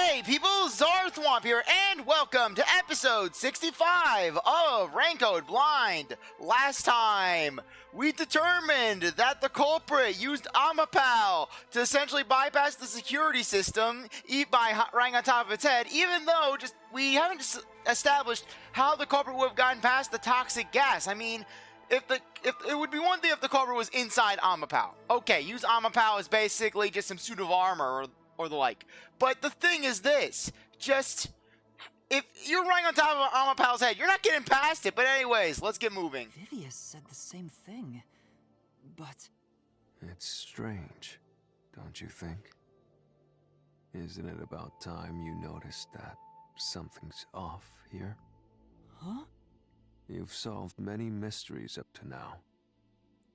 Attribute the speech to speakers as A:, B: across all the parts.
A: Hey people, CzarThwomp here, and welcome to episode 65 of Raincoat Blind. Last time, we determined that the culprit used Amapal to essentially bypass the security system, eat by lying on top of its head, even though we haven't established how the culprit would have gotten past the toxic gas. I mean, if it would be one thing if the culprit was inside Amapal. Okay, use Amapal as basically just some suit of armor or the like. But the thing is this, if you're running on top of Amapal's head, you're not getting past it. But anyways, let's get moving.
B: Vivius said the same thing, but...
C: It's strange, don't you think? Isn't it about time you noticed that something's off here?
B: Huh?
C: You've solved many mysteries up to now,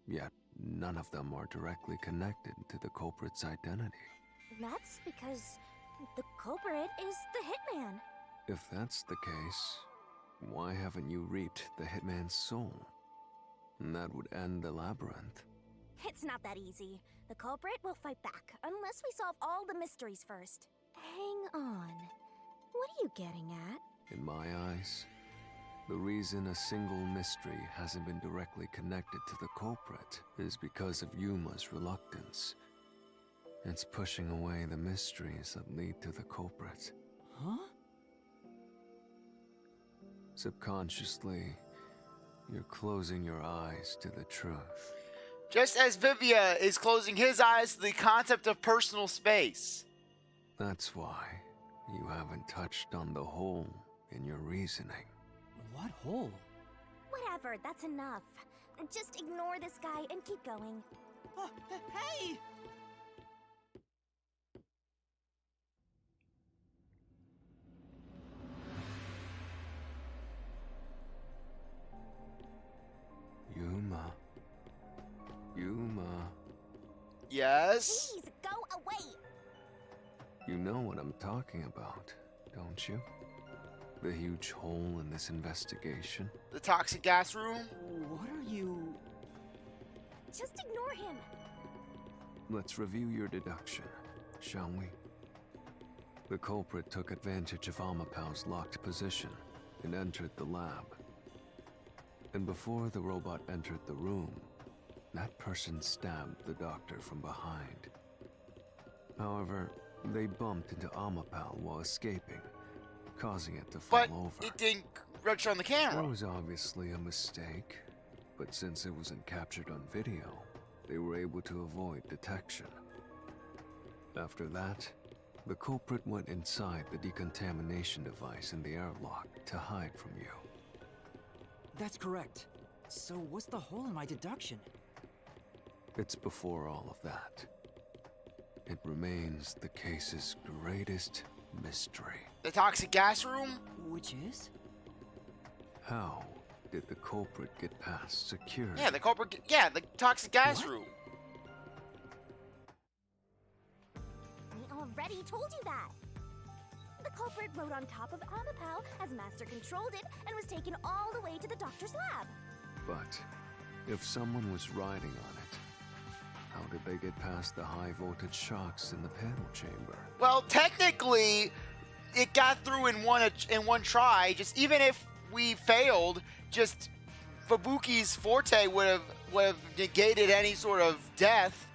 C: yet none of them are directly connected to the culprit's identity.
D: That's because the culprit is the hitman.
C: If that's the case, why haven't you reaped the hitman's soul? And that would end the labyrinth.
D: It's not that easy. The culprit will fight back, unless we solve all the mysteries first. Hang on. What are you getting at?
C: In my eyes, the reason a single mystery hasn't been directly connected to the culprit is because of Yuma's reluctance. It's pushing away the mysteries that lead to the culprit.
B: Huh?
C: Subconsciously, you're closing your eyes to the truth.
A: Just as Vivia is closing his eyes to the concept of personal space.
C: That's why you haven't touched on the hole in your reasoning.
B: What hole?
D: Whatever, that's enough. Just ignore this guy and keep going.
B: Hey!
C: Yuma.
A: Yes?
D: Please, go away!
C: You know what I'm talking about, don't you? The huge hole in this investigation.
A: The toxic gas room?
B: What are you...
D: Just ignore him.
C: Let's review your deduction, shall we? The culprit took advantage of Amapal's locked position and entered the lab. And before the robot entered the room, that person stabbed the doctor from behind. However, they bumped into Amapal while escaping, causing it to fall over.
A: But it didn't register on the
C: It
A: camera.
C: was obviously a mistake, but since it wasn't captured on video, they were able to avoid detection. After that, the culprit went inside the decontamination device in the airlock to hide from you.
B: That's correct. So what's the hole in my deduction?
C: It's before all of that. It remains the case's greatest mystery.
A: The toxic gas room?
B: Which is?
C: How did the culprit get past security?
A: Yeah, the toxic gas room.
D: I already told you that. The culprit rode on top of Amapal as Master controlled it and was taken all the way to the doctor's lab.
C: But if someone was riding on it, how did they get past the high voltage shocks in the panel chamber?
A: Well, technically, it got through in one try. Just even if we failed, just Fubuki's forte would have negated any sort of death.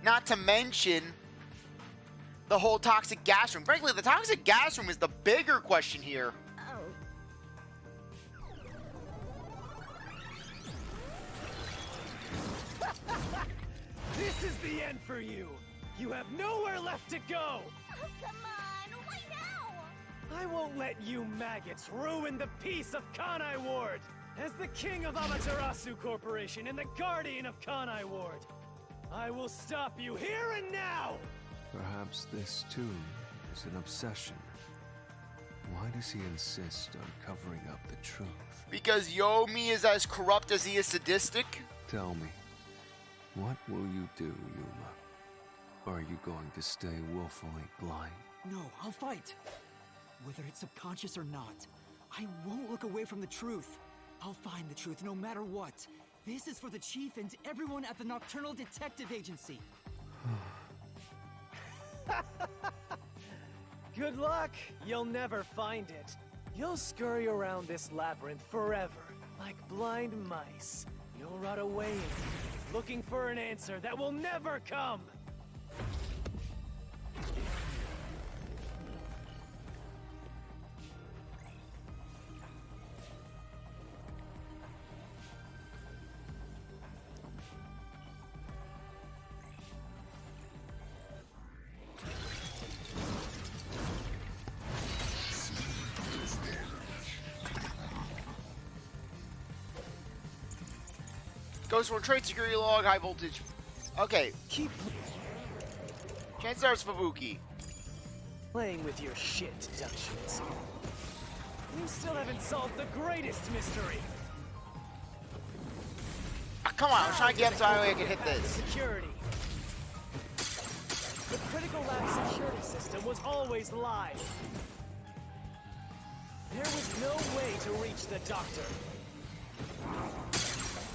A: Not to mention the whole toxic gas room. Frankly, the toxic gas room is the bigger question here.
D: Oh.
E: This is the end for you! You have nowhere left to go!
D: Oh, come on! Why now?
E: I won't let you maggots ruin the peace of Kanai Ward! As the king of Amaterasu Corporation and the guardian of Kanai Ward, I will stop you here and now!
C: Perhaps this, too, is an obsession. Why does he insist on covering up the truth?
A: Because Yomi is as corrupt as he is sadistic?
C: Tell me, what will you do, Yuma? Are you going to stay willfully blind?
B: No, I'll fight. Whether it's subconscious or not, I won't look away from the truth. I'll find the truth no matter what. This is for the Chief and everyone at the Nocturnal Detective Agency.
E: Good luck. You'll never find it. You'll scurry around this labyrinth forever, like blind mice. You'll rot away in it, looking for an answer that will never come.
A: Goes for a trade security log, high voltage. Okay,
E: Keep
A: chances are it's Fubuki.
E: playing with your shit deductions. You still haven't solved the greatest mystery.
A: Ah, come on, I'm trying to get him so I can hit
E: Path to
A: this.
E: security. The critical lab security system was always live. There was no way to reach the doctor.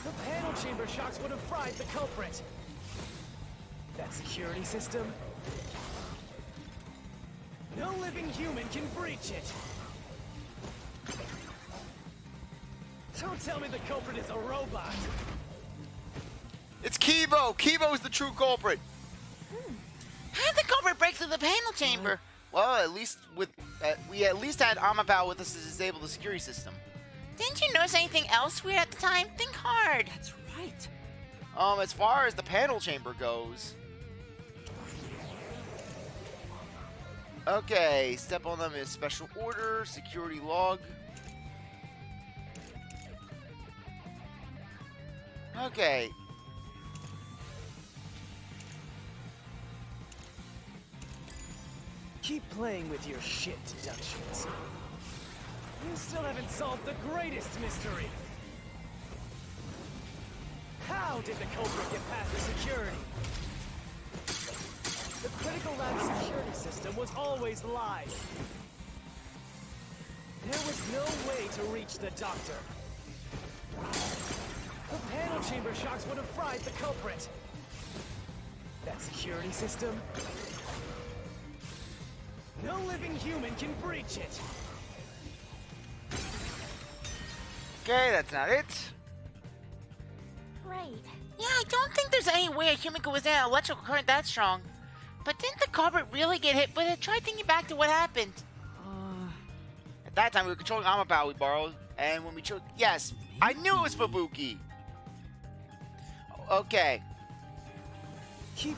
E: The panel chamber shocks would have fried the culprit. That security system? No living human can breach it. Don't tell me the culprit is a robot.
A: It's Kibo! Kibo's the true culprit! How did the culprit break through the panel chamber? Well, at least with we at least had Amapao with us to disable the security system.
F: Didn't you notice anything else weird at the time? Think hard.
B: That's right.
A: As far as the panel chamber goes. Okay, step on them is special order, security log. Okay.
E: Keep playing with your shit deductions. You still haven't solved the greatest mystery. How did the culprit get past the security? The critical lab security system was always live. There was no way to reach the doctor. The panel chamber shocks would have fried the culprit. That security system? No living human can breach it.
A: Okay, that's not it.
D: Right.
F: Yeah, I don't think there's any way a human could withstand an electrical current that strong. But didn't the culprit really get hit with it? Try thinking back to what happened.
A: At that time, we were controlling Amapao we borrowed, and when we chose, yes, I knew it was Fubuki. Okay,
E: Keep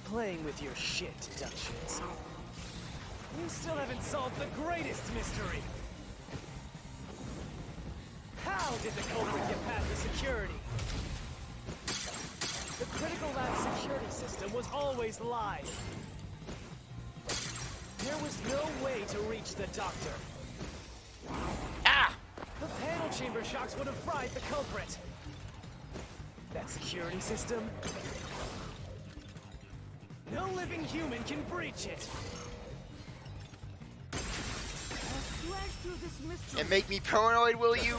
E: playing with your shit deductions. You still haven't solved the greatest mystery. How did the culprit get past the security? The critical lab security system was always live. There was no way to reach the doctor.
A: ah,
E: The panel chamber shocks would have fried the culprit. That security system? No living human can breach it.
B: Flash through this mystery.
A: and make me paranoid, will you?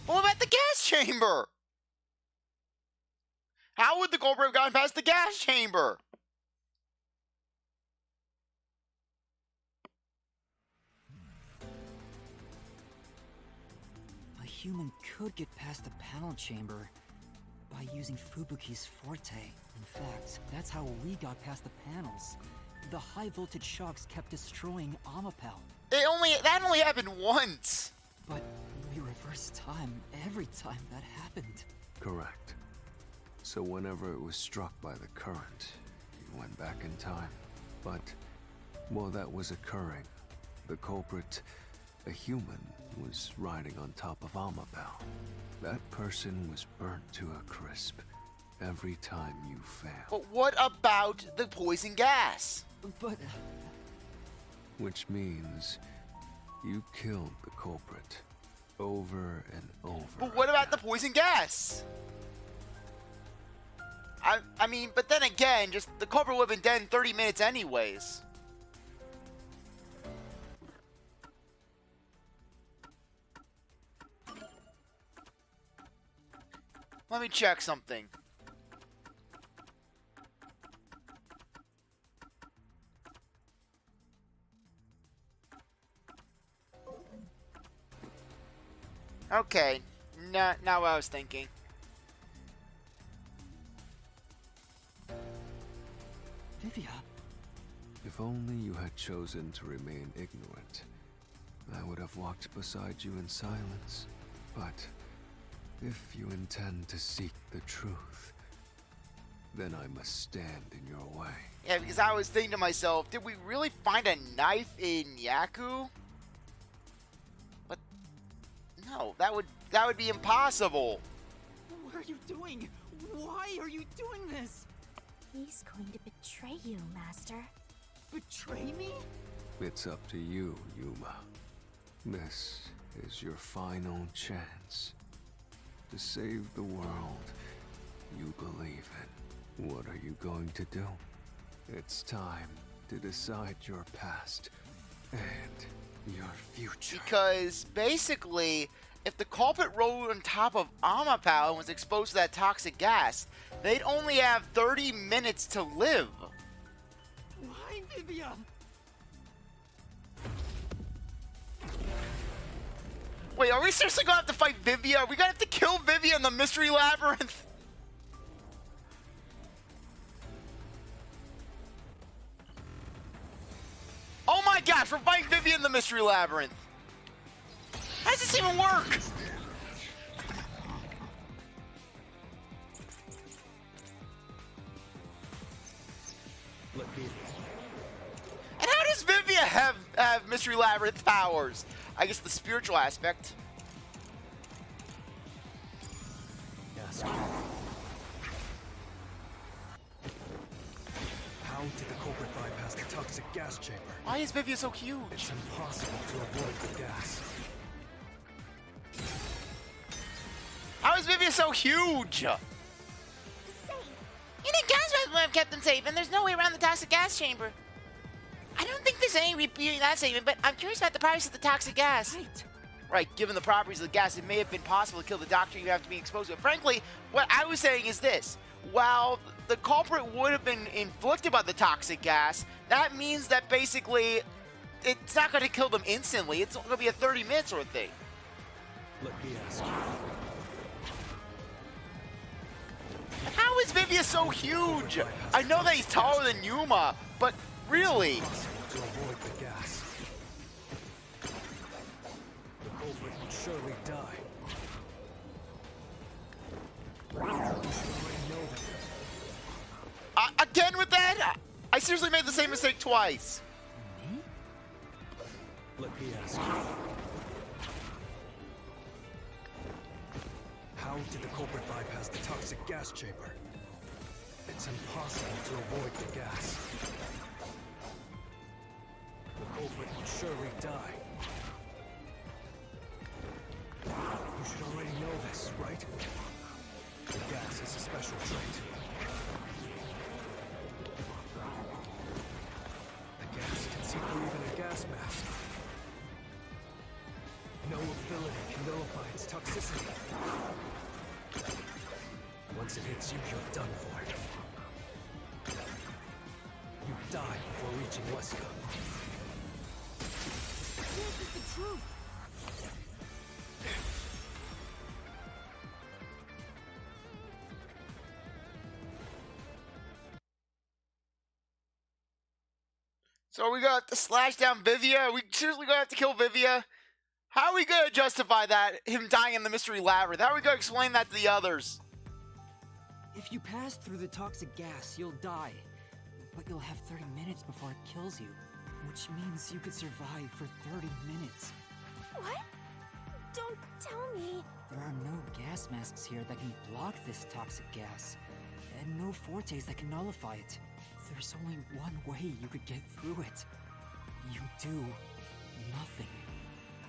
A: What about the gas chamber? How would the culprit have gotten past the gas chamber?
B: A human could get past the panel chamber by using Fubuki's forte. In fact, that's how we got past the panels. The high voltage shocks kept destroying Amapao.
A: That only happened once.
B: But we reversed time every time that happened.
C: Correct. So whenever it was struck by the current, you went back in time. But while that was occurring, the culprit, a human, was riding on top of Amapao. That person was burnt to a crisp every time you failed.
A: But what about the poison gas?
B: But
C: Which means you killed the culprit over and over.
A: But what about the poison gas? I mean, but then again, just the culprit would have been dead in 30 minutes anyways. Let me check something. Okay, now what I was thinking.
B: Vivia,
C: If only you had chosen to remain ignorant, I would have walked beside you in silence. But if you intend to seek the truth, then I must stand in your way.
A: Yeah, because I was thinking to myself, did we really find a knife in Yaku? But no, that would be impossible.
B: what are you doing? Why are you doing this?
D: He's going to betray you, Master.
B: Betray me?
C: It's up to you, Yuma. This is your final chance to save the world you believe in. What are you going to do? It's time to decide your past and your future.
A: Because basically, if the culprit rode on top of Amapau and was exposed to that toxic gas, they'd only have 30 minutes to live.
B: Why, Vivia?
A: Wait, are we seriously gonna have to fight Vivia? Are we gonna have to kill Vivia in the Mystery Labyrinth? Oh my gosh, we're fighting Vivia in the Mystery Labyrinth. How does this even work? And how does Vivia have Mystery Labyrinth powers? I guess the spiritual aspect.
E: Yes. How did the culprit bypass the toxic gas chamber?
A: Why is Vivia so huge?
E: It's impossible to avoid the gas.
A: How is Vivia so huge?
F: You think gas masks would have kept them safe, and there's no way around the toxic gas chamber. I don't think there's any repeating that statement, but I'm curious about the properties of the toxic gas.
B: Right.
A: Right, given the properties of the gas, it may have been possible to kill the doctor you have to be exposed to it. Frankly, what I was saying is this. While the culprit would have been inflicted by the toxic gas, that means that basically it's not going to kill them instantly. It's going to be a 30-minute sort of thing.
E: Let me ask you.
A: How is Vivia so huge? I know that he's taller than Yuma, but really?
E: Impossible to avoid the gas. The culprit would surely die. You already know that.
A: Again with that? I seriously made the same mistake twice.
E: Let me ask you. How did the culprit bypass the toxic gas chamber? It's impossible to avoid the gas. The culprit would surely die. You should already know this, right? The gas is a special trait. The gas can see through even a gas mask. No ability can nullify its toxicity. Once it hits you, you're done for. You die before reaching Huesca.
B: This is the truth.
A: So are we gonna have to slash down Vivia? Are we seriously gonna have to kill Vivia? How are we gonna justify that, him dying in the Mystery Labyrinth? How are we gonna explain that to the others?
B: If you pass through the toxic gas, you'll die. But you'll have 30 minutes before it kills you. Which means you could survive for 30 minutes.
D: What? Don't tell me.
B: There are no gas masks here that can block this toxic gas. And no fortes that can nullify it. There's only one way you could get through it. You do nothing.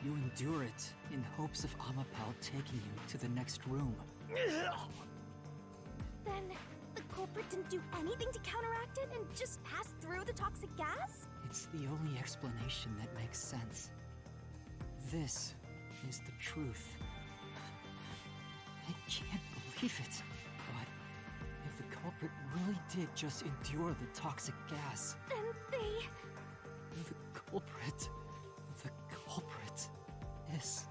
B: You endure it in hopes of Amapau taking you to the next room.
D: Then the culprit didn't do anything to counteract it and just pass through the toxic gas?
B: It's the only explanation that makes sense. This is the truth. I can't believe it. But if the culprit really did just endure the toxic gas,
D: Then they...
B: the culprit is...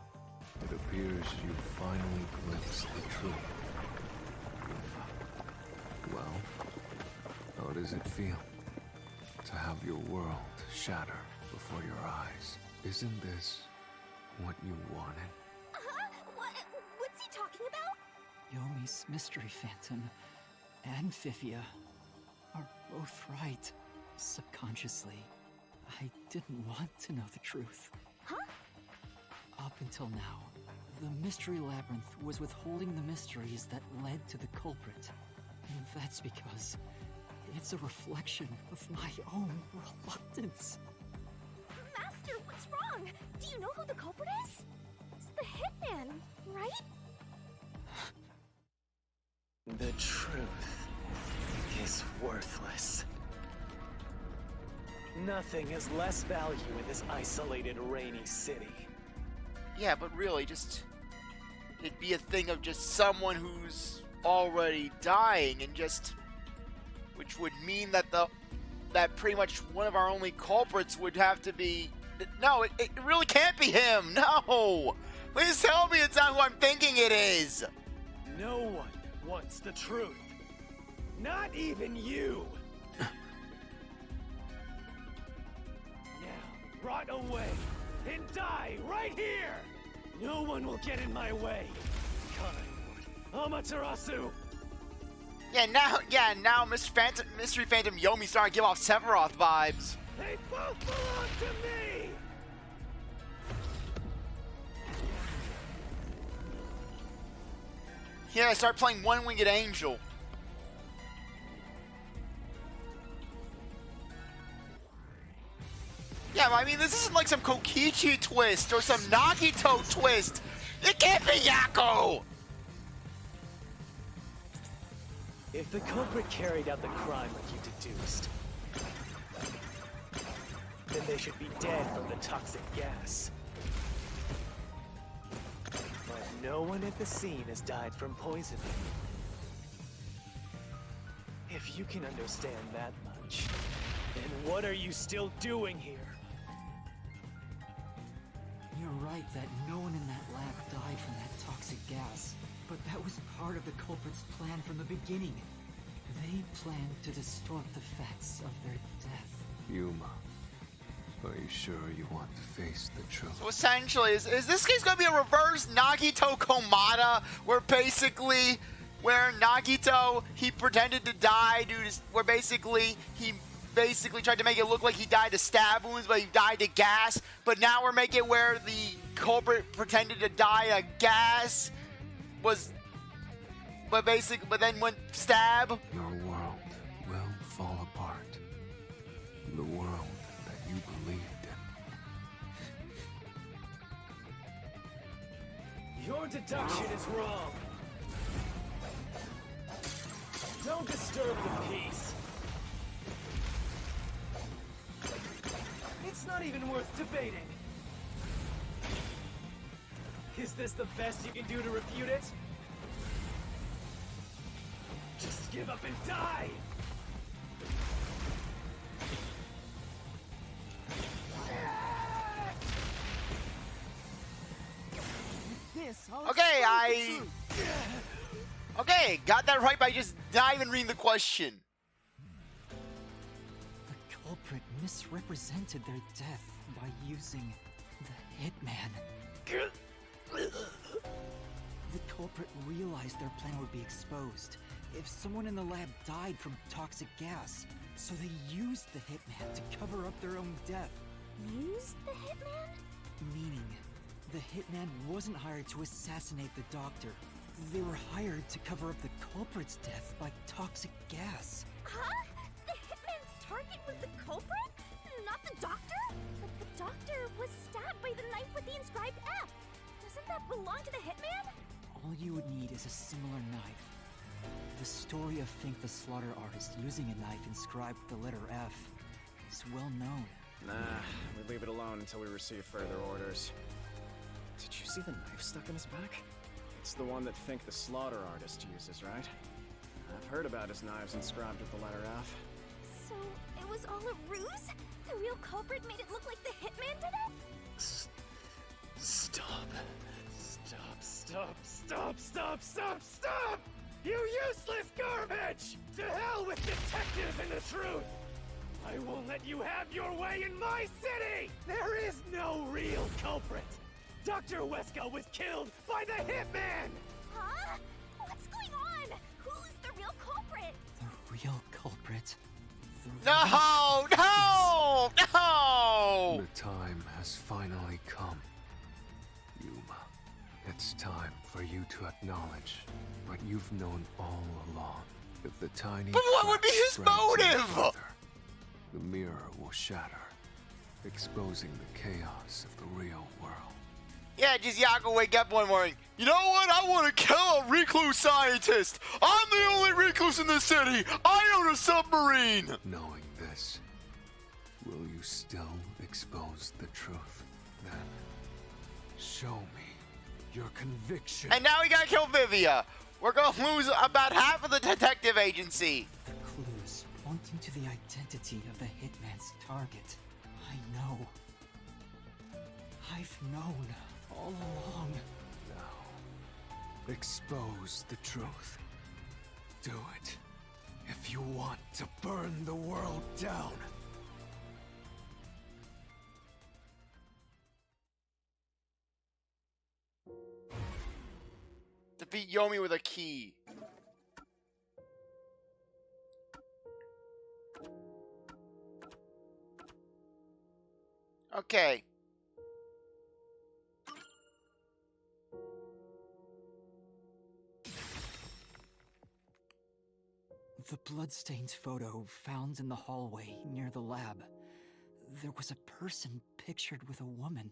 C: It appears you finally glimpsed the truth. Well, how does it feel to have your world shatter before your eyes? Isn't this what you wanted?
D: What's he talking about?
B: Yomi's Mystery Phantom and Fifia are both right. Subconsciously, I didn't want to know the truth.
D: Huh?
B: Up until now, the Mystery Labyrinth was withholding the mysteries that led to the culprit. And that's because it's a reflection of my own reluctance.
D: Master, what's wrong? Do you know who the culprit is? It's the Hitman, right?
E: The truth is worthless. Nothing has less value in this isolated, rainy city.
A: Yeah, but really, it'd be a thing of just someone who's already dying, and which would mean that pretty much one of our only culprits would have to be. No, it really can't be him. No, please tell me it's not who I'm thinking it is.
E: No one wants the truth. Not even you. Now, rot away and die right here. No one will get in my way. Kind Amaterasu.
A: Now Mystery Phantom Yomi starting to give off Sephiroth vibes.
E: They both belong to me.
A: Yeah, I start playing One-Winged Angel. Yeah, I mean, this isn't like some Kokichi twist or some Nagito twist. It can't be Yako!
E: If the culprit carried out the crime like you deduced, then they should be dead from the toxic gas. But no one at the scene has died from poisoning. If you can understand that much, then what are you still doing here?
B: You're right that no one in that lab died from that toxic gas. But that was part of the culprit's plan from the beginning. They planned to distort the facts of their death.
C: Yuma, are you sure you want to face the truth?
A: So essentially, is this case going to be a reverse Nagito Komata, where Nagito, he pretended to die he tried to make it look like he died to stab wounds, but he died to gas. But now we're making it where the culprit pretended to die of gas, but then went stab.
C: Your world will fall apart. The world that you believed in.
E: Your deduction is wrong. Don't disturb the peace. It's not even worth debating. Is this the best you can do to refute it? Just give up and die!
A: Okay, got that right by just not even reading the question.
B: The culprit misrepresented their death by using the Hitman. The culprit realized their plan would be exposed if someone in the lab died from toxic gas, so they used the Hitman to cover up their own death.
D: Used the Hitman?
B: Meaning, the Hitman wasn't hired to assassinate the doctor. They were hired to cover up the culprit's death by toxic gas.
D: Huh? The Hitman's target was the culprit? Not the doctor? But the doctor was stabbed by the knife with the inscribed F. Doesn't that belong to the Hitman?
B: All you would need is a similar knife. The story of Fink the Slaughter Artist using a knife inscribed with the letter F is well known.
G: Nah, we leave it alone until we receive further orders. Did you see the knife stuck in his back? It's the one that Fink the Slaughter Artist uses, right? I've heard about his knives inscribed with the letter F.
D: So, it was all a ruse? The real culprit made it look like the hitman did it?
E: Stop. Stop! You useless garbage! To hell with detectives and the truth! I won't let you have your way in my city! There is no real culprit! Dr. Huesca was killed by the hitman!
D: Huh? What's going on? Who's the real culprit?
B: The real culprit.
A: No!
C: The time has finally come. Yuma, it's time for you to acknowledge what you've known all along. If the tiny
A: But what would be his
C: spreads any
A: motive?
C: further, the mirror will shatter, exposing the chaos of the real world.
A: Yeah, just Yago wake up one morning. You know what? I want to kill a recluse scientist. I'm the only recluse in this city. I own a submarine.
C: Knowing this, will you still expose the truth? Then, show me your conviction.
A: And now we gotta kill Vivia. We're gonna lose about half of the detective agency.
B: The clues pointing to the identity of the hitman's target. I know. I've known all along.
C: Now, expose the truth. Do it if you want to burn the world down.
A: Defeat Yomi with a key. Okay.
B: The bloodstained photo found in the hallway near the lab. There was a person pictured with a woman.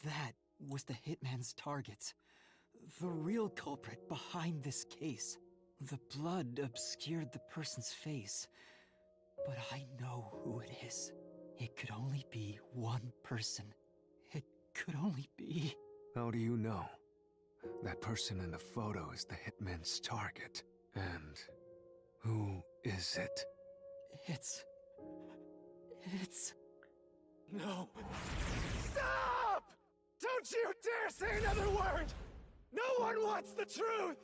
B: That was the hitman's target. The real culprit behind this case. The blood obscured the person's face, but I know who it is. It could only be one person. It could only be...
C: How do you know? That person in the photo is the hitman's target. And who is it?
B: It's...
E: No. Stop! Don't you dare say another word! No one wants the truth!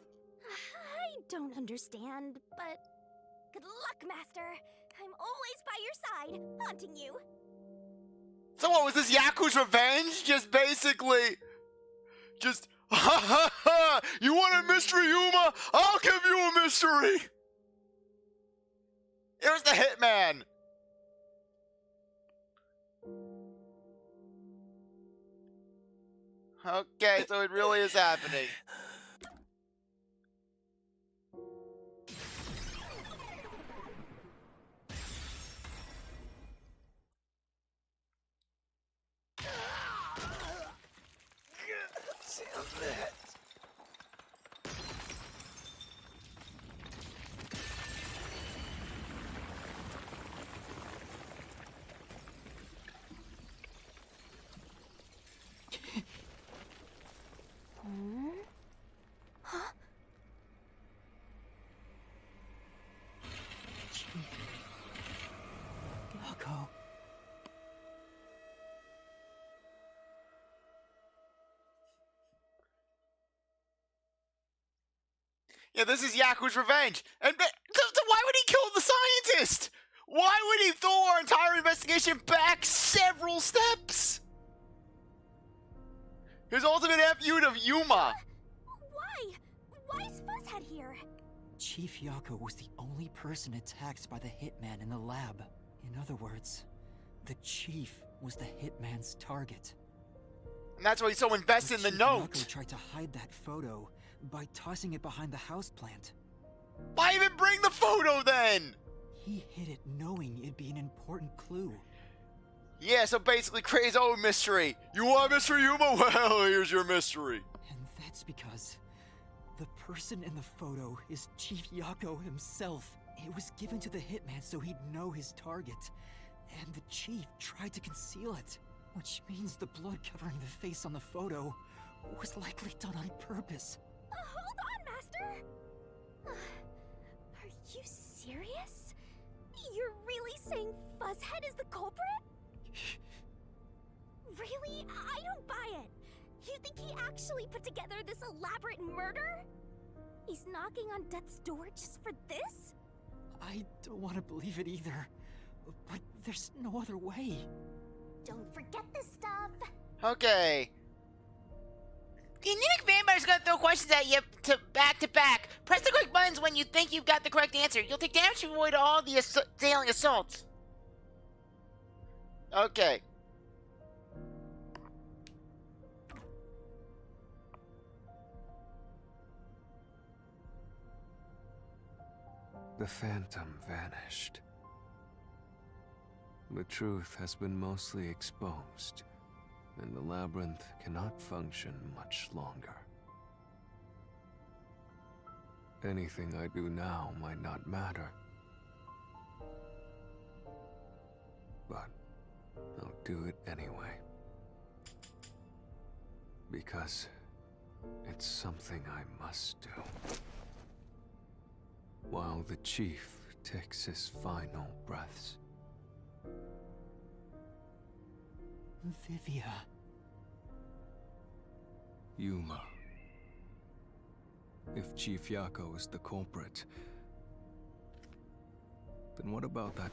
D: I don't understand, but good luck, Master. I'm always by your side, haunting you.
A: So what was this, Yaku's revenge? Just basically... Just... Ha ha ha! You want a mystery, Yuma? I'll give you a mystery! It was the hitman! Okay, so it really is happening.
B: Yako.
A: Yeah, this is Yaku's revenge. And so why would he kill the scientist? Why would he throw our entire investigation back several steps? His ultimate FU to Yuma.
D: Why? Why is Fuzzhead here?
B: Chief Yako was the only person attacked by the hitman in the lab. In other words, the chief was the hitman's target.
A: And that's why he's so invested in the
B: Chief
A: note.
B: Yako tried to hide that photo by tossing it behind the houseplant.
A: Why even bring the photo then?
B: He hid it knowing it'd be an important clue.
A: Yeah, so basically create his own mystery. You want a mystery, Yuma? Well, here's your mystery.
B: And that's because the person in the photo is Chief Yako himself. It was given to the hitman so he'd know his target. And the chief tried to conceal it. Which means the blood covering the face on the photo was likely done on purpose.
D: doctor? Are you serious? You're really saying Fuzzhead is the culprit? Really? I don't buy it. You think he actually put together this elaborate murder? He's knocking on death's door just for this?
B: I don't want to believe it either. But there's no other way.
D: Don't forget this stuff.
A: Okay.
F: The anemic vampire's gonna throw questions at you back to back. Press the quick buttons when you think you've got the correct answer. You'll take damage to avoid all the assailing assaults.
A: Okay.
C: The phantom vanished. The truth has been mostly exposed, and the labyrinth cannot function much longer. Anything I do now might not matter, but I'll do it anyway. Because it's something I must do. While the chief takes his final breaths.
B: Vivia.
C: Yuma. If Chief Yako is the culprit, then what about that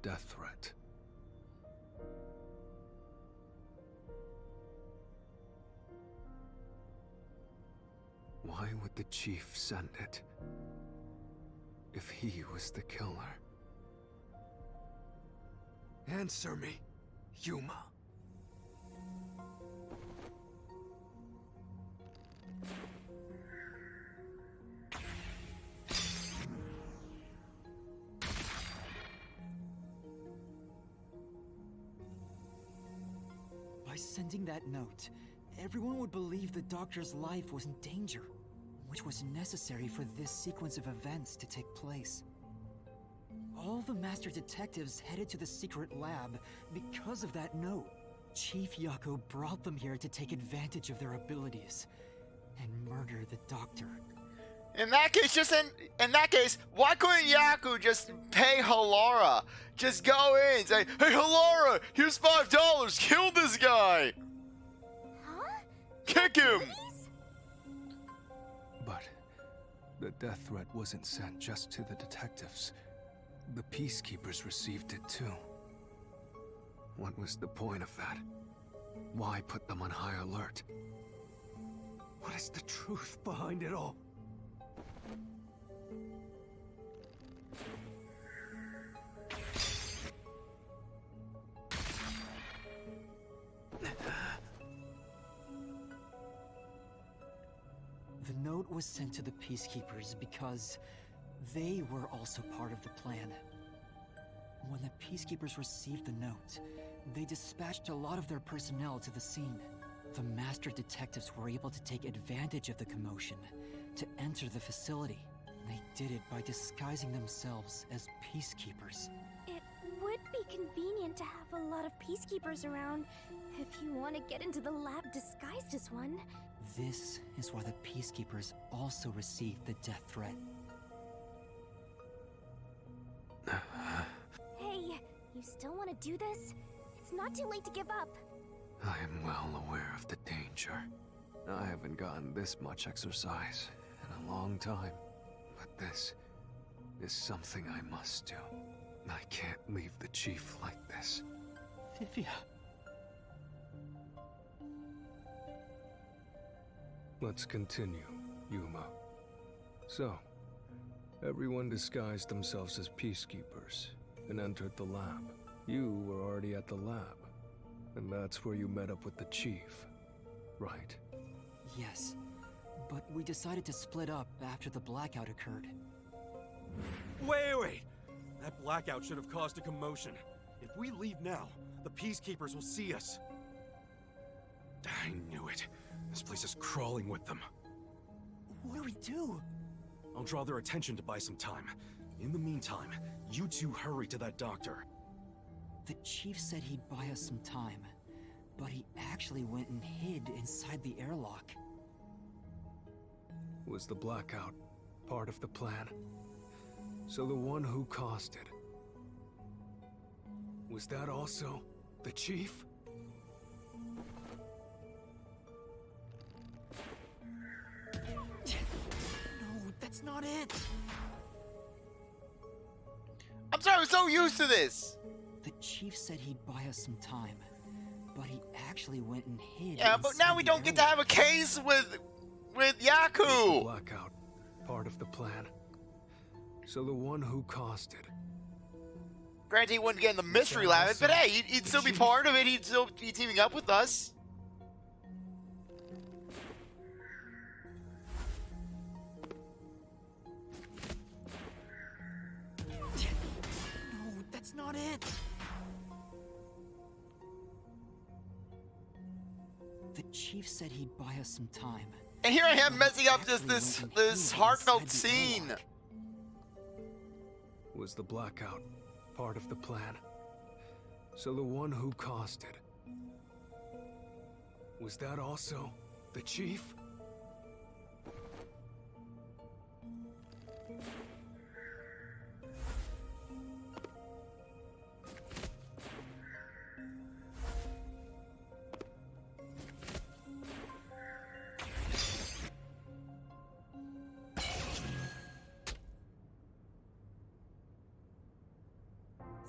C: death threat? Why would the chief send it? If he was the killer. Answer me, Yuma.
B: By sending that note, everyone would believe the doctor's life was in danger, which was necessary for this sequence of events to take place. All the master detectives headed to the secret lab because of that note. Chief Yako brought them here to take advantage of their abilities and murder the doctor.
A: In that case, why couldn't Yaku just pay Halara? Just go in and say, "Hey Halara, here's $5. Kill this guy.
D: Huh?
A: Kick him."
D: Please?
C: But the death threat wasn't sent just to the detectives. The peacekeepers received it too. What was the point of that? Why put them on high alert? What is the truth behind it all?
B: The note was sent to the peacekeepers because they were also part of the plan. When the peacekeepers received the note, they dispatched a lot of their personnel to the scene. The master detectives were able to take advantage of the commotion to enter the facility. They did it by disguising themselves as peacekeepers.
D: It would be convenient to have a lot of peacekeepers around if you want to get into the lab disguised as one.
B: This is why the peacekeepers also received the death threat.
D: Hey, you still want to do this? It's not too late to give up.
C: I am well aware of the danger. I haven't gotten this much exercise in a long time. But this is something I must do. I can't leave the chief like this.
B: Vivia.
C: Let's continue, Yuma. So, everyone disguised themselves as peacekeepers and entered the lab. You were already at the lab, and that's where you met up with the chief, right?
B: Yes, but we decided to split up after the blackout occurred.
H: Wait! That blackout should have caused a commotion. If we leave now, the peacekeepers will see us. I knew it. This place is crawling with them.
B: What do we do?
H: I'll draw their attention to buy some time. In the meantime, you two hurry to that doctor.
B: The chief said he'd buy us some time, but he actually went and hid inside the airlock.
C: Was the blackout part of the plan? So the one who caused it, was that also the chief?
B: No, that's not it.
A: I'm sorry, I'm so used to this.
B: The chief said he'd buy us some time, but he actually went and hid.
A: Yeah, but now
B: inside
A: we
B: the
A: don't get to have a case with
C: Was the
A: Yaku.
C: blackout part of the plan? So the one who caused it,
A: Granted, he wouldn't get in the Mystery Labyrinth, but hey, he'd still be part of it. He'd still be teaming up with us.
B: No, that's not it. The chief said he'd buy us some time.
A: And here I am
B: but
A: messing
B: he
A: up this
B: actually
A: this
B: went and
A: this
B: hid
A: heartfelt
B: inside the
A: scene.
B: airlock.
C: was the blackout part of the plan? So the one who caused it, was that also the chief?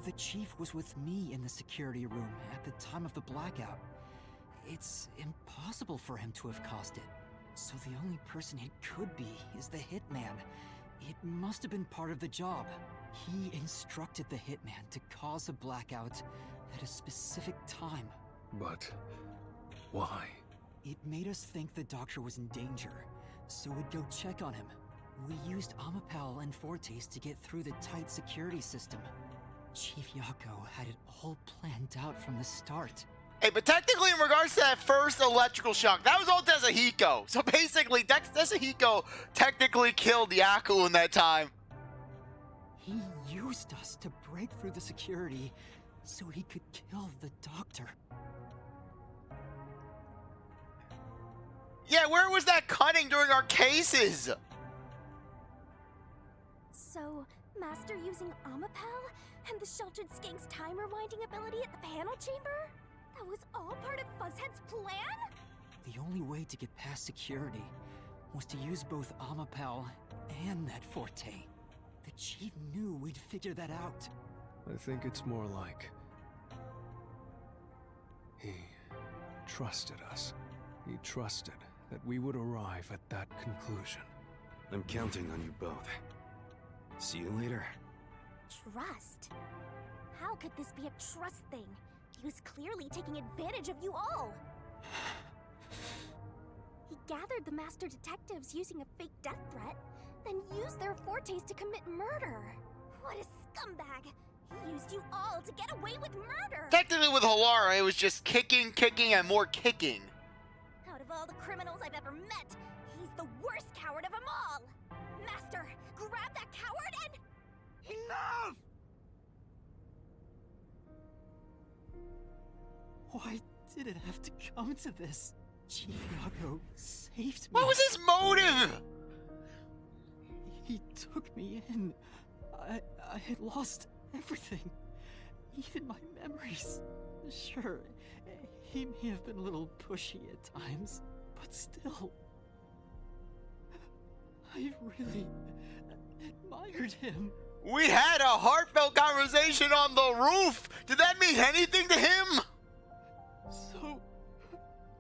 B: The chief was with me in the security room at the time of the blackout. It's impossible for him to have caused it. So the only person it could be is the hitman. It must have been part of the job. He instructed the hitman to cause a blackout at a specific time.
C: But why?
B: It made us think the doctor was in danger, so we'd go check on him. We used Amapal and Fortes to get through the tight security system. Chief Yako had it all planned out from the start.
A: Hey, but technically, in regards to that first electrical shock, that was all Tetsuhiko. So basically, Tetsuhiko technically killed Yaku in that time.
B: He used us to break through the security so he could kill the doctor.
A: Yeah, where was that cutting during our cases?
D: So, Master using Amapal and the Sheltered Skank's time rewinding ability at the panel chamber? That was all part of Fuzzhead's plan?
B: The only way to get past security was to use both Amapal and that Forte. The chief knew we'd figure that out.
C: I think it's more like he trusted us. He trusted that we would arrive at that conclusion.
H: I'm counting on you both. See you later.
D: Trust? How could this be a trust thing? He was clearly taking advantage of you all. He gathered the master detectives using a fake death threat, then used their fortes to commit murder. What a scumbag! He used you all to get away with murder!
A: Technically, with Halara, it was just kicking, kicking, and more kicking.
D: Out of all the criminals I've ever met, he's the worst coward of them all! Master, grab that coward and...
H: Enough!
B: Why did it have to come to this? Chief Yako saved me.
A: What was his motive?
B: He took me in. I had lost everything. Even my memories. Sure, he may have been a little pushy at times, but still. I really admired him.
A: We had a heartfelt conversation on the roof. Did that mean anything to him?
B: So,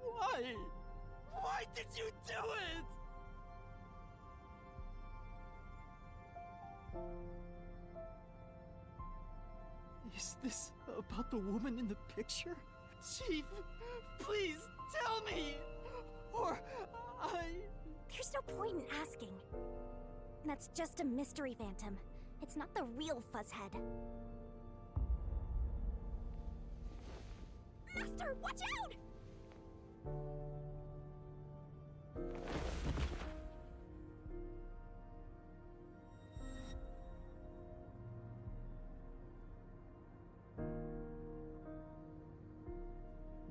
B: why? Why did you do it? Is this about the woman in the picture? Chief, please tell me! Or
D: There's no point in asking. That's just a mystery phantom. It's not the real Fuzzhead. Master, watch out!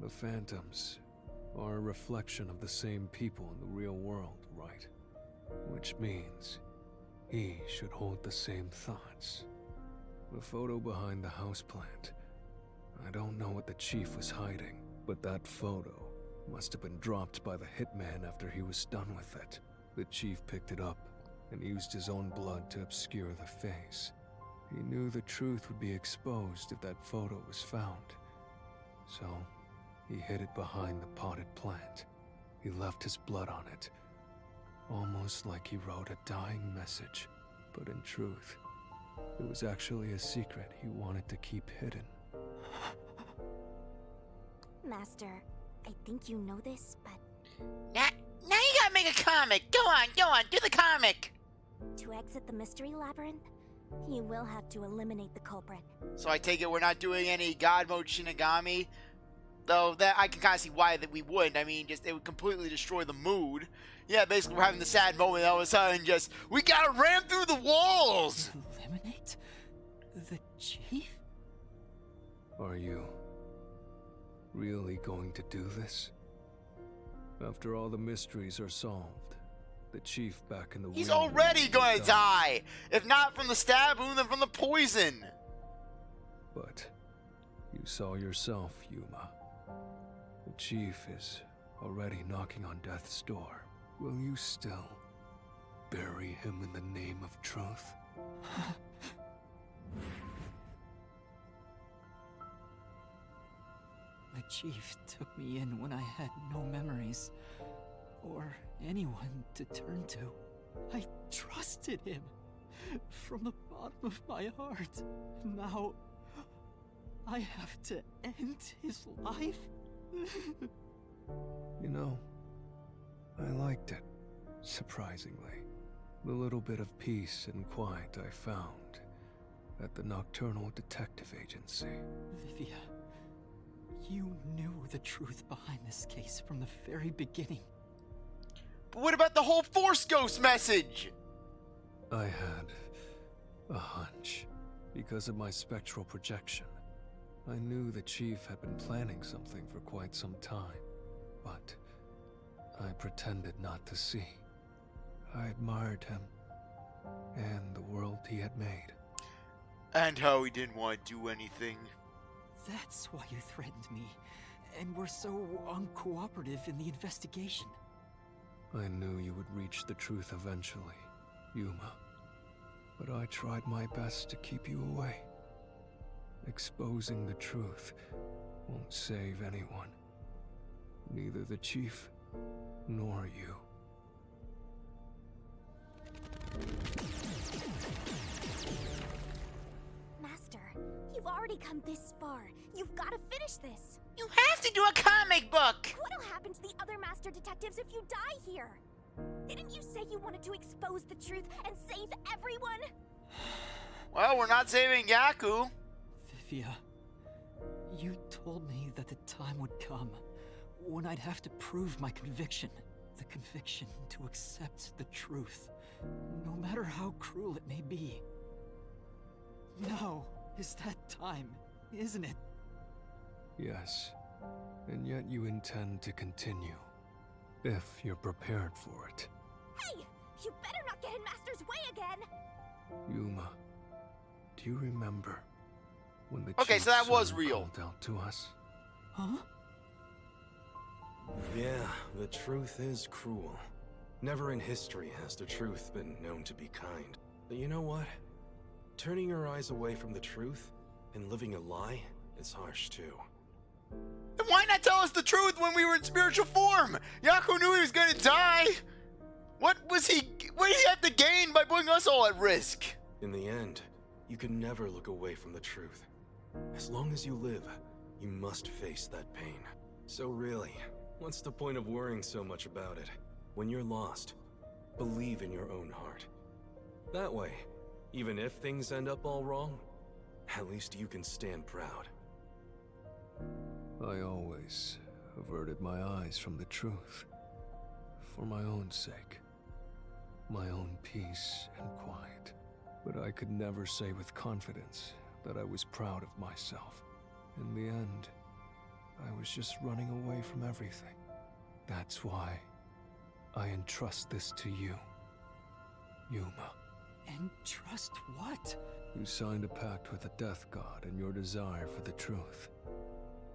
C: The phantoms are a reflection of the same people in the real world, right? which means he should hold the same thoughts. The photo behind the houseplant. I don't know what the chief was hiding, but that photo must have been dropped by the hitman after he was done with it. The chief picked it up and used his own blood to obscure the face. He knew the truth would be exposed if that photo was found. So, he hid it behind the potted plant. He left his blood on it, almost like he wrote a dying message. But in truth, it was actually a secret he wanted to keep hidden.
D: Master, I think you know this, but
F: Now you gotta make a comic. Go on, do the comic.
D: to exit the Mystery Labyrinth, you will have to eliminate the culprit.
A: So I take it we're not doing any God mode Shinigami, though that I can kind of see why that we wouldn't. I mean, just it would completely destroy the mood. Yeah, basically we're having the sad moment all of a sudden. Just we gotta ram through the walls.
B: Eliminate the chief?
C: Are you really going to do this? After all the mysteries are solved, the chief back in the
A: He's
C: real
A: already
C: world
A: gonna
C: will
A: die. If not from the stab wound, then from the poison.
C: But you saw yourself, Yuma. The chief is already knocking on death's door. Will you still bury him in the name of truth?
B: The chief took me in when I had no memories, or anyone to turn to. I trusted him from the bottom of my heart. Now, I have to end his life?
C: You know, I liked it, surprisingly. The little bit of peace and quiet I found at the Nocturnal Detective Agency.
B: Vivia, you knew the truth behind this case from the very beginning.
A: But what about the whole Force Ghost message?
C: I had a hunch because of my spectral projection. I knew the chief had been planning something for quite some time, but I pretended not to see. I admired him and the world he had made.
A: And how he didn't want to do anything.
B: That's why you threatened me, and were so uncooperative in the investigation.
C: I knew you would reach the truth eventually, Yuma. But I tried my best to keep you away. Exposing the truth won't save anyone. Neither the chief nor you.
D: Master, you've already come this far. You've got to finish this.
F: You have to do a comic book.
D: What'll happen to the other master detectives if you die here? Didn't you say you wanted to expose the truth and save everyone?
A: Well, we're not saving Yaku.
B: Vivia, you told me that the time would come when I'd have to prove my conviction. The conviction to accept the truth, no matter how cruel it may be. Now is that time, isn't it?
C: Yes, and yet you intend to continue, if you're prepared for it.
D: Hey! You better not get in Master's way again!
C: Yuma, do you remember when the
A: Okay,
C: chief
A: so that was
C: son
A: real.
C: called out to us?
B: Huh?
G: Yeah, the truth is cruel. Never in history has the truth been known to be kind. But you know what? Turning your eyes away from the truth and living a lie is harsh too.
A: Then why not tell us the truth when we were in spiritual form? Yaku knew he was gonna die. What did he have to gain by putting us all at risk?
G: In the end, you can never look away from the truth. As long as you live, you must face that pain. So really, what's the point of worrying so much about it? When you're lost, believe in your own heart. That way, even if things end up all wrong, at least you can stand proud.
C: I always averted my eyes from the truth. For my own sake. My own peace and quiet. But I could never say with confidence that I was proud of myself. In the end, I was just running away from everything. That's why I entrust this to you. Yuma.
B: And trust what?
C: You signed a pact with the Death God and your desire for the truth.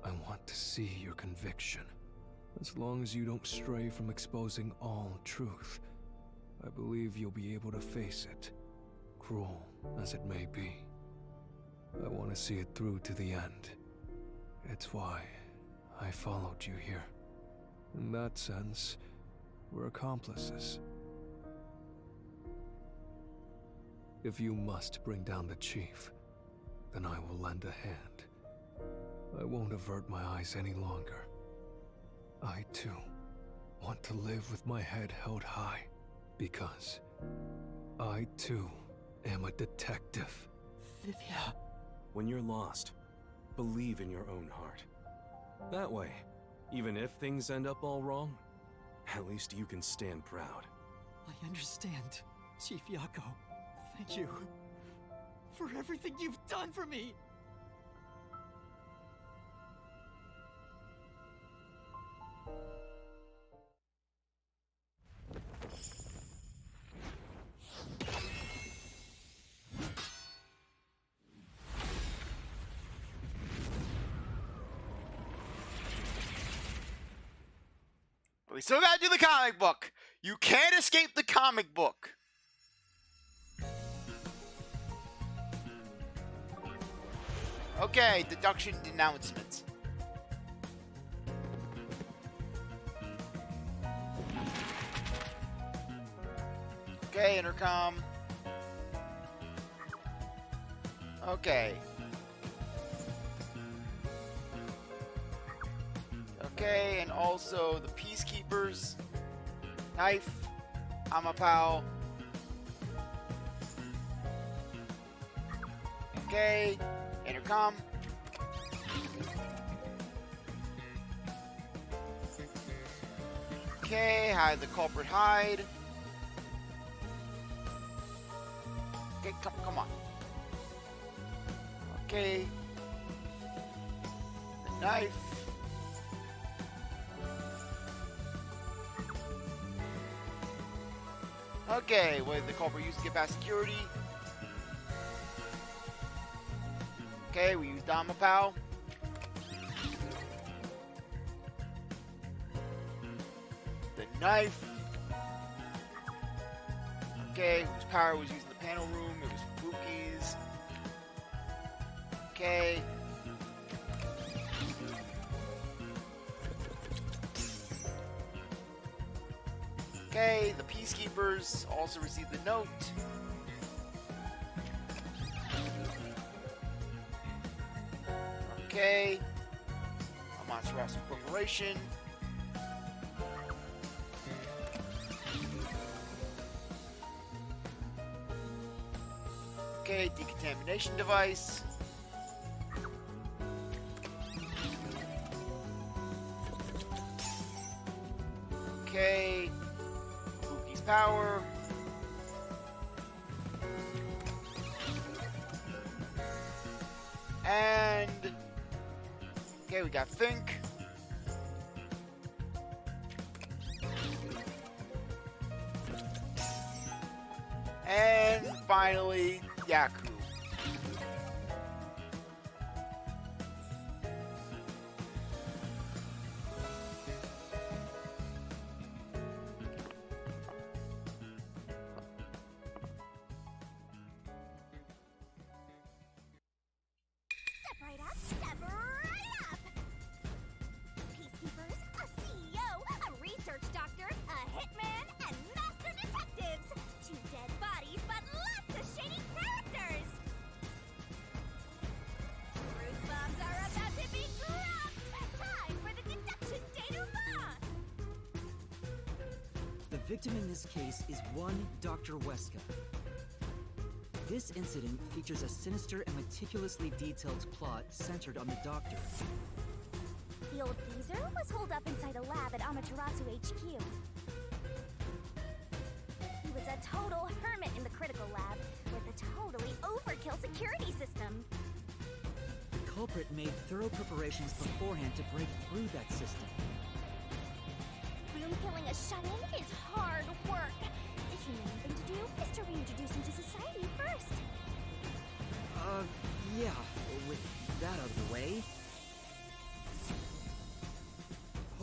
C: I want to see your conviction. As long as you don't stray from exposing all truth, I believe you'll be able to face it, cruel as it may be. I want to see it through to the end. It's why I followed you here. In that sense, we're accomplices. If you must bring down the chief, then I will lend a hand. I won't avert my eyes any longer. I, too, want to live with my head held high, because I, too, am a detective.
B: Vivia.
G: When you're lost, believe in your own heart. That way, even if things end up all wrong, at least you can stand proud.
B: I understand, Chief Yako. Thank you for everything you've done for me.
A: We still gotta do the comic book. You can't escape the comic book. Okay, deduction denouncements. Okay, intercom. Okay. Okay, and also the Peacekeepers. Knife. Amapao. Okay. Intercom. Okay, hide the culprit, hide. Okay, come on. Okay. The knife. Okay, what did the culprit use to get past security? Okay, we used Amapao. The knife. Okay, whose power was used in the panel room? It was Fubuki's. Okay. Okay, the Peacekeepers also received the note. Okay. Amaterasu Corporation. Okay, decontamination device. Okay. Fubuki's power. And okay, we got Fink. And finally, Yaku.
D: Step right up, step right up! Peacekeepers, a CEO, a research doctor, a hitman, and master detectives! 2 dead bodies, but lots of shady characters! Truth bombs are about to be dropped! Time for the deduction denouement!
B: The victim in this case is one Dr. Huesca. This incident features a sinister and meticulously detailed plot centered on the doctor.
D: The old geezer was holed up inside a lab at Amaterasu HQ. He was a total hermit in the critical lab, with a totally overkill security system.
B: The culprit made thorough preparations beforehand to break through that system.
D: Room killing a shut-in is hard work. The humane thing to do is to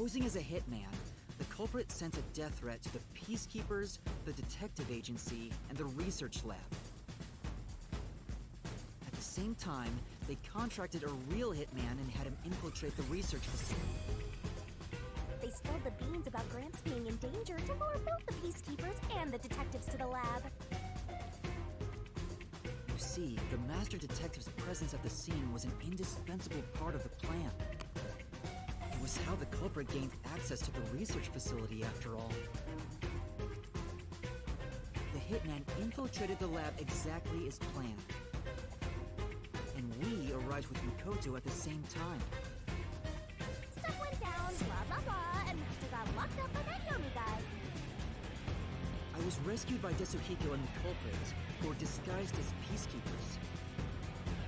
B: Posing as a hitman, the culprit sent a death threat to the Peacekeepers, the Detective Agency, and the Research Lab. At the same time, they contracted a real hitman and had him infiltrate the research facility.
D: They spilled the beans about Gramps being in danger to lure both the Peacekeepers and the detectives to the lab.
B: You see, the Master Detective's presence at the scene was an indispensable part of the plan. It was how the culprit gained access to the research facility, after all. The hitman infiltrated the lab exactly as planned. And we arrived with Mikoto at the same time.
D: Stuff went down, blah blah blah, and Master got locked up by that Yomi guy.
B: I was rescued by Desuhiko and the culprit, who were disguised as peacekeepers.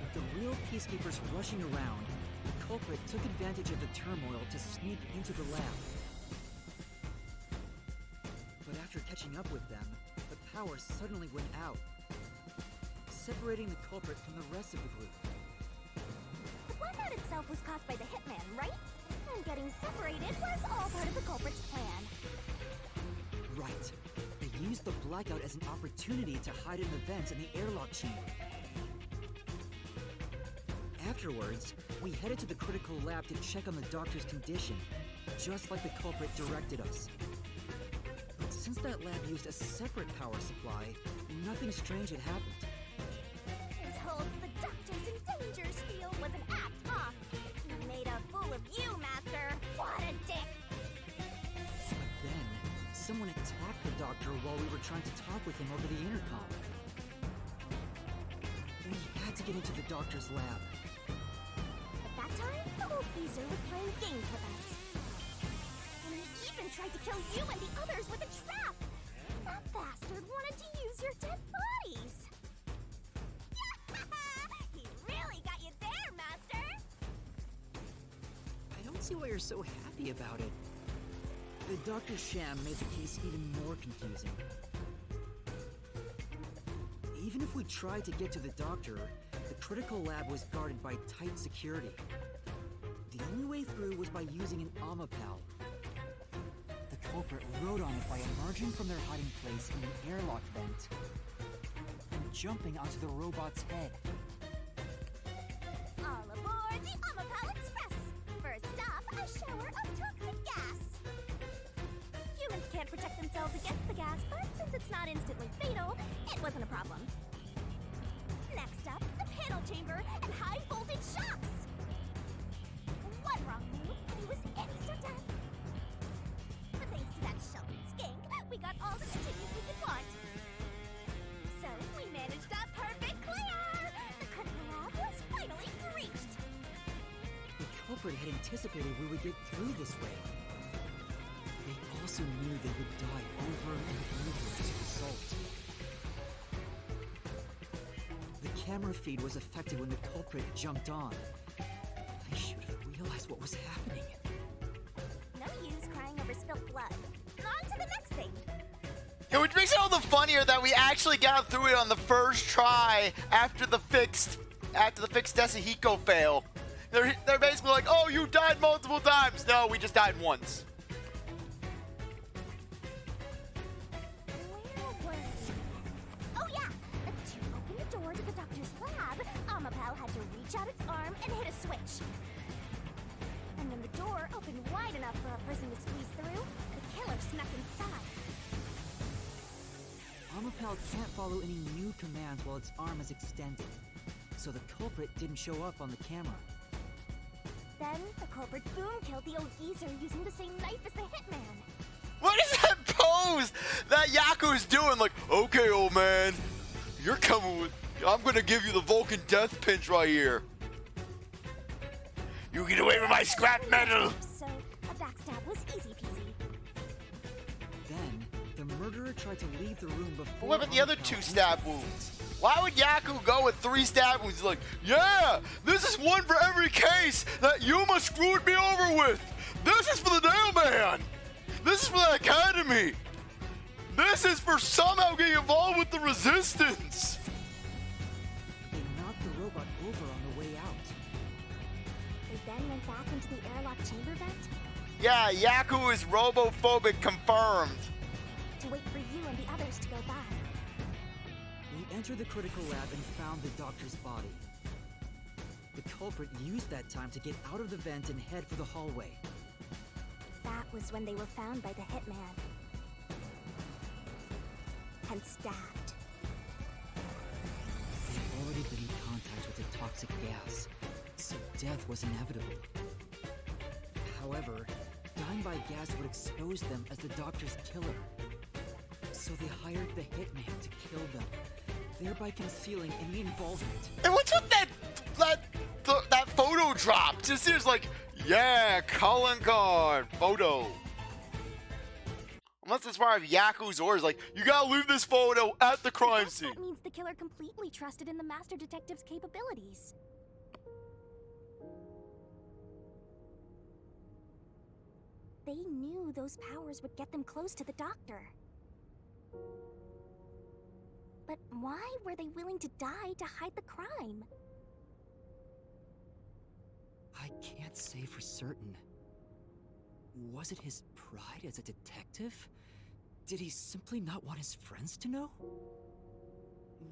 B: With the real peacekeepers rushing around, the culprit took advantage of the turmoil to sneak into the lab. But after catching up with them, the power suddenly went out, separating the culprit from the rest of the group.
D: The blackout itself was caused by the hitman, right? And getting separated was all part of the culprit's plan.
B: Right. They used the blackout as an opportunity to hide in the vents in the airlock chamber. Afterwards, we headed to the critical lab to check on the doctor's condition, just like the culprit directed us. But since that lab used a separate power supply, nothing strange had happened.
D: His whole "the doctor's in danger" spiel was an act, huh? He made a fool of you, Master. What a dick!
B: But then, someone attacked the doctor while we were trying to talk with him over the intercom. We had to get into the doctor's lab.
D: At that time, the old geezer was playing games with us. And he even tried to kill you and the others with a trap! That bastard wanted to use your dead bodies! He really got you there, Master!
B: I don't see why you're so happy about it. The doctor's sham made the case even more confusing. Even if we tried to get to the doctor, the critical lab was guarded by tight security. The only way through was by using an Amapal. The culprit rode on it by emerging from their hiding place in an airlock vent and jumping onto the robot's head.
D: All aboard the Amapal Express! First stop, a shower of toxic gas! Humans can't protect themselves against the gas, but since it's not instantly fatal, it wasn't a problem. Next up, the panel chamber and high voltage shocks! One wrong move, and he was instant death. But thanks to that Sheldon skink, we got all the continues we could want. So we managed a perfect clear! The critical lab was finally breached!
B: The culprit had anticipated we would get through this way. They also knew they would die over and over as a result. The camera feed was affected when the culprit jumped on. I should have realized what was happening.
D: No use crying over spilled blood. On to the next thing!
A: Yeah, which makes it all the funnier that we actually got through it on the first try after the fixed Desuhiko fail. They're basically like, oh, you died multiple times. No, we just died once.
D: Where were we? Oh yeah! To open the door to the doctor's lab, Amapal had to reach out its arm and hit a switch. And when the door opened wide enough for a person to squeeze through, the killer snuck inside.
B: Amapal can't follow any new commands while its arm is extended, so the culprit didn't show up on the camera.
D: Then, the culprit boom killed the old geezer using the same knife as the hitman.
A: What is that pose that Yaku's doing? Like, okay, old man, you're coming with... I'm gonna give you the Vulcan death pinch right here. You get away from my scrap metal!
D: So, a backstab was easy peasy.
B: Then, the murderer tried to leave the room before...
A: What about the other
B: Amapal
A: 2
B: entered.
A: stab wounds? Why would Yaku go with 3 stab wounds? He's like, yeah, this is one for every case that Yuma screwed me over with. This is for the Nailman. This is for the Academy. This is for somehow getting involved with the Resistance.
B: They knocked the robot over on the way out.
D: They then went back into the airlock chamber vent
A: Yeah, Yaku is robophobic confirmed.
D: To wait for you and the others to go by.
B: We entered the critical lab and found the doctor's body. The culprit used that time to get out of the vent and head for the hallway.
D: That was when they were found by the hitman. And stabbed.
B: They'd already been in contact with the toxic gas, so death was inevitable. However, dying by gas would expose them as the doctor's killer. So they hired the hitman to kill them, thereby concealing any involvement.
A: And what's with that photo drop? Just seems like, yeah, calling card photo. Unless it's part of Yaku's orders, like, you gotta leave this photo at the crime scene.
D: That means the killer completely trusted in the master detective's capabilities. They knew those powers would get them close to the doctor. But why were they willing to die to hide the crime?
B: I can't say for certain. Was it his pride as a detective? Did he simply not want his friends to know?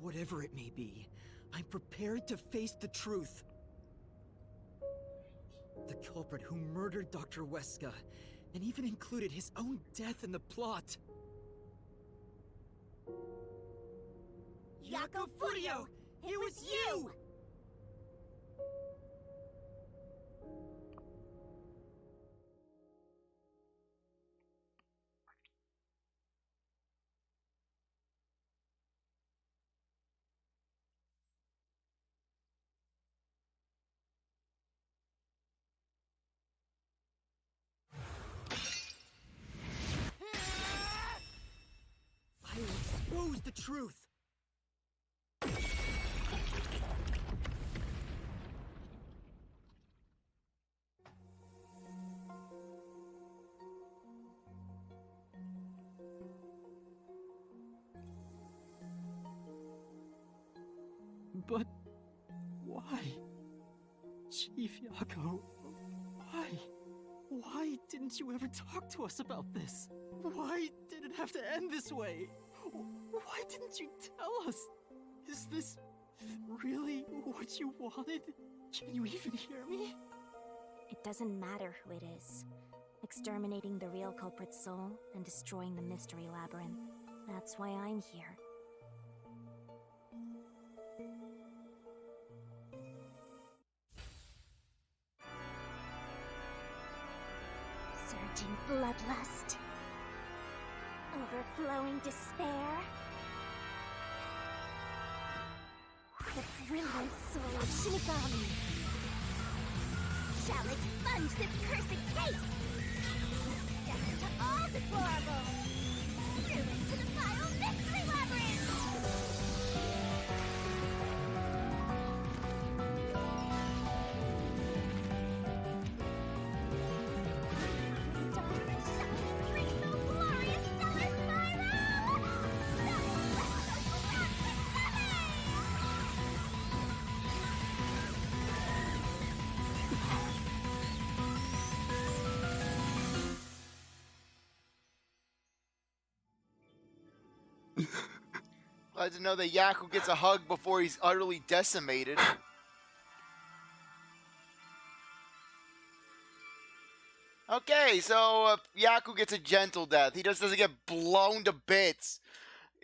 B: Whatever it may be, I'm prepared to face the truth. The culprit who murdered Dr. Huesca, and even included his own death in the plot.
D: Yako Furio! It was you!
B: I will expose the truth. But why? Chief Yako, why? Why didn't you ever talk to us about this? Why did it have to end this way? Why didn't you tell us? Is this really what you wanted? Can you even hear me?
D: It doesn't matter who it is. Exterminating the real culprit's soul and destroying the Mystery Labyrinth. That's why I'm here. Surging bloodlust. Overflowing despair. The brilliant soul of Shinigami shall expunge this cursed case. Death to all deplorables. Ruin to the vile Mystery Labyrinth. Stars shining rainbow, glorious stellar spiral.
A: Glad to know that Yaku gets a hug before he's utterly decimated. Okay, so Yaku gets a gentle death. He just doesn't get blown to bits.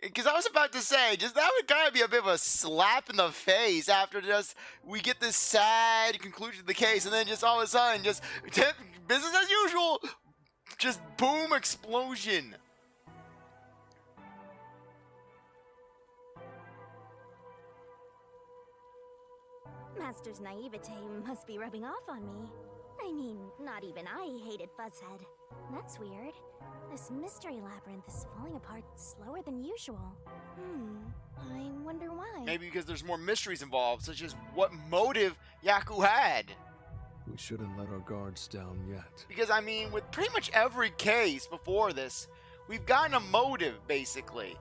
A: Because I was about to say, just that would kind of be a bit of a slap in the face after just we get this sad conclusion to the case, and then just all of a sudden, just business as usual, just boom, explosion.
D: Master's naivete must be rubbing off on me. I mean, not even I hated Fuzzhead. That's weird. This Mystery Labyrinth is falling apart slower than usual. I wonder why.
A: Maybe because there's more mysteries involved, such as what motive Yaku had.
C: We shouldn't let our guards down yet.
A: Because, I mean, with pretty much every case before this, we've gotten a motive, basically.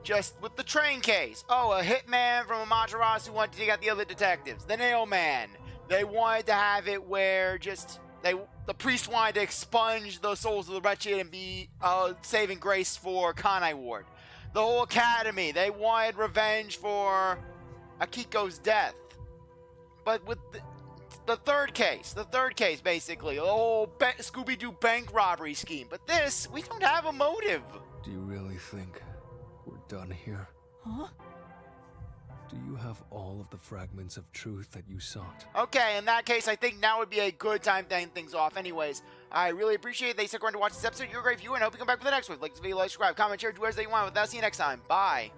A: Just with the train case. Oh, a hitman from Amaterasu wanted to take out the other detectives. The nail man. They wanted to have it where just The priest wanted to expunge the souls of the wretched and be saving grace for Kanai Ward. The whole academy, they wanted revenge for Akiko's death. But with the third case, basically, the whole Scooby-Doo bank robbery scheme. But this, we don't have a motive.
C: Do you really think we're done here?
B: Huh?
C: Do you have all of the fragments of truth that you sought?
A: Okay, in that case, I think now would be a good time to end things off. Anyways, I really appreciate it. Thanks for going to watch this episode. You're a great viewer, and I hope you come back for the next one. Like this video, like, subscribe, comment, share, do whatever you want. With that, see you next time. Bye.